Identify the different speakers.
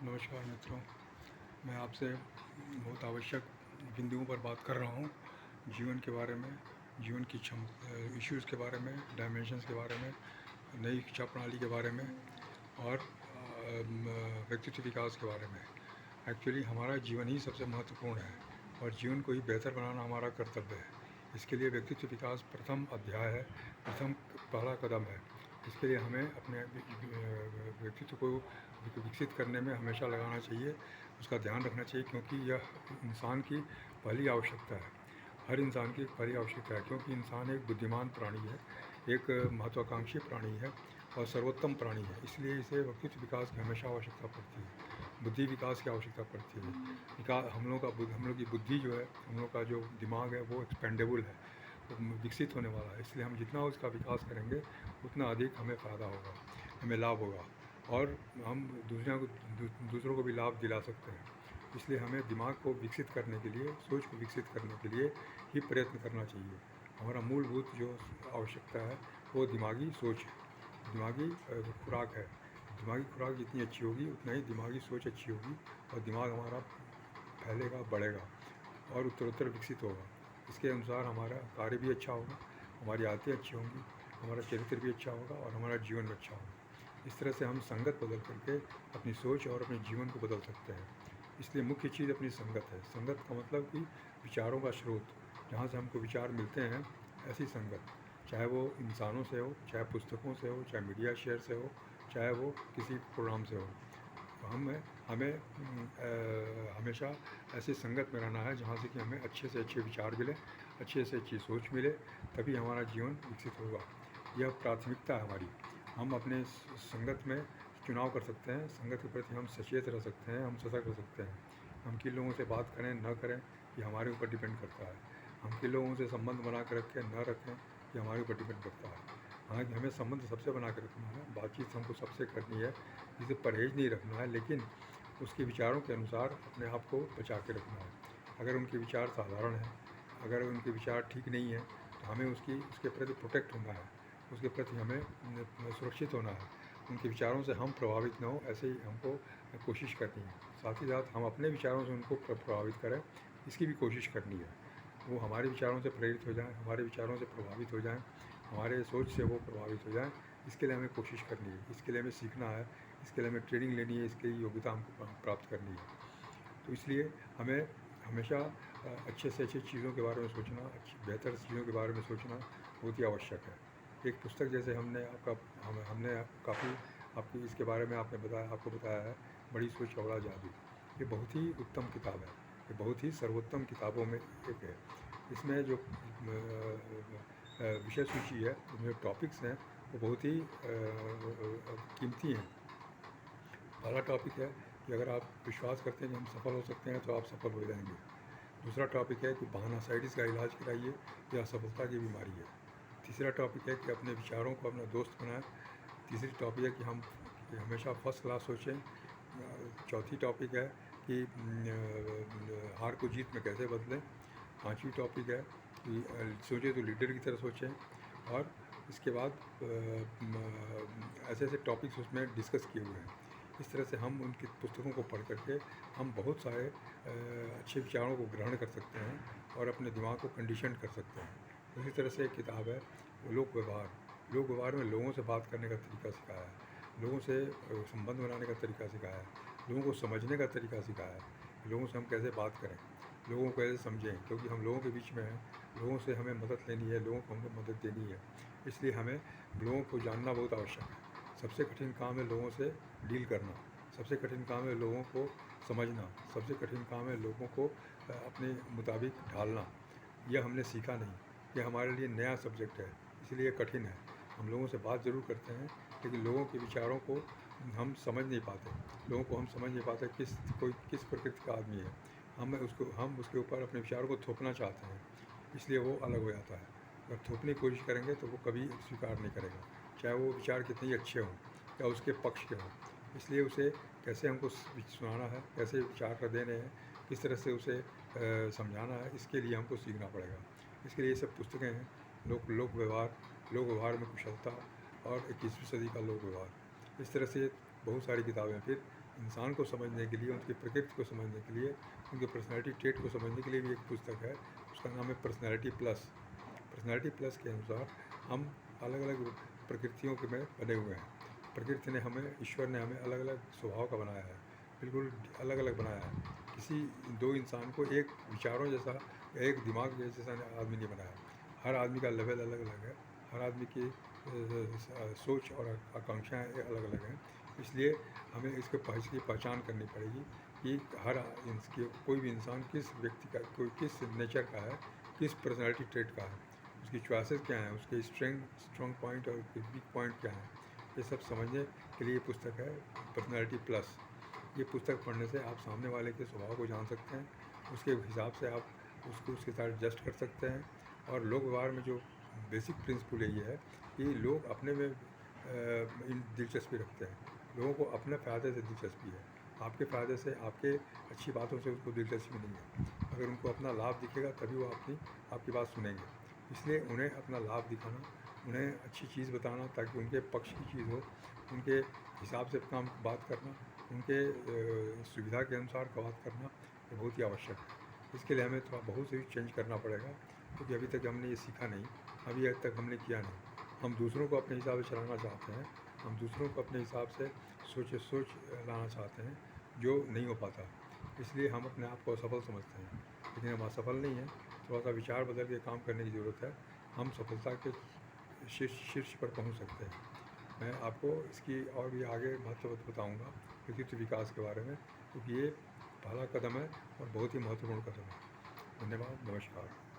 Speaker 1: नमस्कार मित्रों, मैं आपसे बहुत आवश्यक बिंदुओं पर बात कर रहा हूँ। जीवन के बारे में, जीवन की इश्यूज़ के बारे में, डायमेंशंस के बारे में, नई शिक्षा प्रणाली के बारे में और व्यक्तित्व विकास के बारे में। एक्चुअली हमारा जीवन ही सबसे महत्वपूर्ण है और जीवन को ही बेहतर बनाना हमारा कर्तव्य है। इसके लिए व्यक्तित्व विकास प्रथम अध्याय है, प्रथम पहला कदम है। इसके लिए हमें अपने व्यक्तित्व को विकसित करने में हमेशा लगाना चाहिए, उसका ध्यान रखना चाहिए, क्योंकि यह इंसान की पहली आवश्यकता है। हर इंसान की पहली आवश्यकता है, क्योंकि इंसान एक बुद्धिमान प्राणी है, एक महत्वाकांक्षी प्राणी है और सर्वोत्तम प्राणी है। इसलिए इसे व्यक्तित्व विकास की हमेशा आवश्यकता पड़ती है, बुद्धि विकास की आवश्यकता पड़ती है। हम लोग की बुद्धि जो है, हम लोग का जो दिमाग है वो एक्सपेंडेबल है, वो विकसित होने वाला है। इसलिए हम जितना उसका विकास करेंगे उतना अधिक हमें फ़ायदा होगा, हमें लाभ होगा और हम दूसरों को भी लाभ दिला सकते हैं। इसलिए हमें दिमाग को विकसित करने के लिए, सोच को विकसित करने के लिए ही प्रयत्न करना चाहिए। हमारा मूलभूत जो आवश्यकता है वो दिमागी सोच है, दिमागी खुराक है। दिमागी खुराक जितनी अच्छी होगी उतना ही दिमागी सोच अच्छी होगी और दिमाग हमारा फैलेगा, बढ़ेगा और उत्तरोत्तर विकसित होगा। इसके अनुसार हमारा कार्य भी अच्छा होगा, हमारी आदतें अच्छी होंगी, हमारा चरित्र भी अच्छा होगा और हमारा जीवन भी अच्छा होगा। इस तरह से हम संगत बदल करके अपनी सोच और अपने जीवन को बदल सकते हैं। इसलिए मुख्य चीज़ अपनी संगत है। संगत का मतलब कि विचारों का स्रोत, जहाँ से हमको विचार मिलते हैं, ऐसी संगत, चाहे वो इंसानों से हो, चाहे पुस्तकों से हो, चाहे मीडिया शेयर से हो, चाहे वो किसी प्रोग्राम से हो। तो हमें हमेशा ऐसी संगत में रहना है जहाँ से कि हमें अच्छे से अच्छे विचार मिले, अच्छे से अच्छी सोच मिले, तभी हमारा जीवन विकसित होगा। यह प्राथमिकता है हमारी। हम अपने संगत में चुनाव कर सकते हैं, संगत के प्रति हम सचेत रह सकते हैं, हम सतर्क रह सकते हैं। हम किन लोगों से बात करें न करें ये हमारे ऊपर डिपेंड करता है। हम किन लोगों से संबंध बना कर रखें न रखें ये हमारे ऊपर डिपेंड करता है। हालांकि हमें संबंध सबसे बना कर रखना है, बातचीत हमको सबसे करनी है, जिसे परहेज नहीं रखना है, लेकिन उसके विचारों के अनुसार अपने आप को बचा के रखना है। अगर उनके विचार साधारण हैं, अगर उनके विचार ठीक नहीं हैं, तो हमें उसके प्रति प्रोटेक्ट होना है, उसके प्रति हमें सुरक्षित होना है। उनके विचारों से हम प्रभावित न हो, ऐसे ही हमको कोशिश करनी है। साथ ही साथ हम अपने विचारों से उनको प्रभावित करें, इसकी भी कोशिश करनी है। वो हमारे विचारों से प्रेरित हो जाएं, हमारे विचारों से प्रभावित हो जाएं, हमारे सोच से वो प्रभावित हो जाएं, इसके लिए हमें कोशिश करनी है, इसके लिए हमें सीखना है, इसके लिए हमें ट्रेनिंग लेनी है, इसके लिए योग्यता हमको प्राप्त करनी है। तो इसलिए हमें हमेशा अच्छे से अच्छी चीज़ों के बारे में सोचना, अच्छी बेहतर चीज़ों के बारे में सोचना बहुत ही आवश्यक है। एक पुस्तक जैसे हमने काफ़ी आपकी इसके बारे में आपको बताया है, बड़ी सोच का बड़ा जादू। ये बहुत ही उत्तम किताब है, ये बहुत ही सर्वोत्तम किताबों में एक है। इसमें जो विषय सूची है, जो टॉपिक्स हैं, वो बहुत ही कीमती हैं। पहला टॉपिक है कि अगर आप विश्वास करते हैं कि हम सफल हो सकते हैं तो आप सफल हो जाएंगे। दूसरा टॉपिक है कि बहानासाइटिस का इलाज कराइए, यह असफलता की बीमारी है। तीसरा टॉपिक है कि अपने विचारों को अपना दोस्त बनाएं। तीसरी टॉपिक है कि हम हमेशा फर्स्ट क्लास सोचें। चौथी टॉपिक है कि हार को जीत में कैसे बदलें। पांचवी टॉपिक है कि सोचें तो लीडर की तरह सोचें। और इसके बाद ऐसे ऐसे टॉपिक्स उसमें डिस्कस किए हुए हैं। इस तरह से हम उनकी पुस्तकों को पढ़ करके हम बहुत सारे अच्छे विचारों को ग्रहण कर सकते हैं और अपने दिमाग को कंडीशन कर सकते हैं। उसी तरह से एक किताब है लोक व्यवहार। लोक व्यवहार में लोगों से बात करने का तरीका सिखाया है, लोगों से संबंध बनाने का तरीका सिखाया है, लोगों को समझने का तरीका सिखाया है, लोगों से हम कैसे बात करें, लोगों को कैसे समझें, क्योंकि हम लोगों के बीच में हैं, लोगों से हमें मदद लेनी है, लोगों को हमें मदद देनी है। इसलिए हमें लोगों को जानना बहुत आवश्यक है। सबसे कठिन काम है लोगों से डील करना, सबसे कठिन काम है लोगों को समझना, सबसे कठिन काम है लोगों को अपने मुताबिक ढालना। यह हमने सीखा नहीं, यह हमारे लिए नया सब्जेक्ट है, इसलिए कठिन है। हम लोगों से बात ज़रूर करते हैं, लेकिन लोगों के विचारों को हम समझ नहीं पाते, लोगों को हम समझ नहीं पाते कोई किस प्रकृति का आदमी है। हम उसके ऊपर अपने विचारों को थोपना चाहते हैं, इसलिए वो अलग हो जाता है। अगर थोपने की कोशिश करेंगे तो वो कभी स्वीकार नहीं करेगा, चाहे वो विचार कितने ही अच्छे हों या उसके पक्ष के हों। इसलिए उसे कैसे हमको सुनाना है, कैसे विचार देने हैं, किस तरह से उसे समझाना है, इसके लिए हमको सीखना पड़ेगा। इसके लिए ये सब पुस्तकें हैं, लोक व्यवहार में कुशलता और 21वीं सदी का लोक व्यवहार। इस तरह से बहुत सारी किताबें। फिर इंसान को समझने के लिए, उनकी प्रकृति को समझने के लिए, उनके पर्सनैलिटी ट्रेट को समझने के लिए भी एक पुस्तक है, उसका नाम है पर्सनैलिटी प्लस। पर्सनैलिटी प्लस के अनुसार हम अलग अलग प्रकृतियों के में बने हुए हैं। प्रकृति ने हमें, ईश्वर ने हमें अलग अलग स्वभाव का बनाया है, बिल्कुल अलग अलग बनाया है। किसी दो इंसान को एक विचारों जैसा, एक दिमाग जैसा आदमी नहीं बनाया। हर आदमी का लेवल अलग अलग है, हर आदमी की सोच और आकांक्षाएँ अलग अलग हैं। इसलिए हमें इसकी पहचान करनी पड़ेगी कि कोई भी इंसान किस व्यक्ति का, कोई किस नेचर का है, किस पर्सनैलिटी ट्रेट का है, उसकी चॉइसेस क्या हैं, उसके स्ट्रॉन्ग पॉइंट और वीक पॉइंट क्या हैं। ये सब समझने के लिए पुस्तक है पर्सनैलिटी प्लस। ये पुस्तक पढ़ने से आप सामने वाले के स्वभाव को जान सकते हैं, उसके हिसाब से आप उसके साथ एडजस्ट कर सकते हैं। और लोक व्यवहार में जो बेसिक प्रिंसिपल ये है कि लोग अपने में दिलचस्पी रखते हैं। लोगों को अपने फ़ायदे से दिलचस्पी है, आपके फ़ायदे से, आपके अच्छी बातों से उसको दिलचस्पी नहीं है। अगर उनको अपना लाभ दिखेगा तभी वो आपकी बात सुनेंगे। इसलिए उन्हें अपना लाभ दिखाना, उन्हें अच्छी चीज़ बताना ताकि उनके पक्ष की चीज़ हो, उनके हिसाब से बात करना, उनके सुविधा के अनुसार बात करना, ये बहुत ही आवश्यक है। इसके लिए हमें थोड़ा बहुत से चेंज करना पड़ेगा, क्योंकि अभी तक हमने ये सीखा नहीं, अभी तक हमने किया नहीं। हम दूसरों को अपने हिसाब से चलाना चाहते हैं, हम दूसरों को अपने हिसाब से सोच लाना चाहते हैं, जो नहीं हो पाता। इसलिए हम अपने आप को असफल समझते हैं, लेकिन हम असफल नहीं हैं। थोड़ा सा विचार बदल के काम करने की ज़रूरत है, हम सफलता के शीर्ष पर पहुंच सकते हैं। मैं आपको इसकी और भी आगे महत्व बताऊंगा व्यक्तित्व विकास के बारे में, क्योंकि ये पहला कदम है और बहुत ही महत्वपूर्ण कदम है। धन्यवाद, नमस्कार।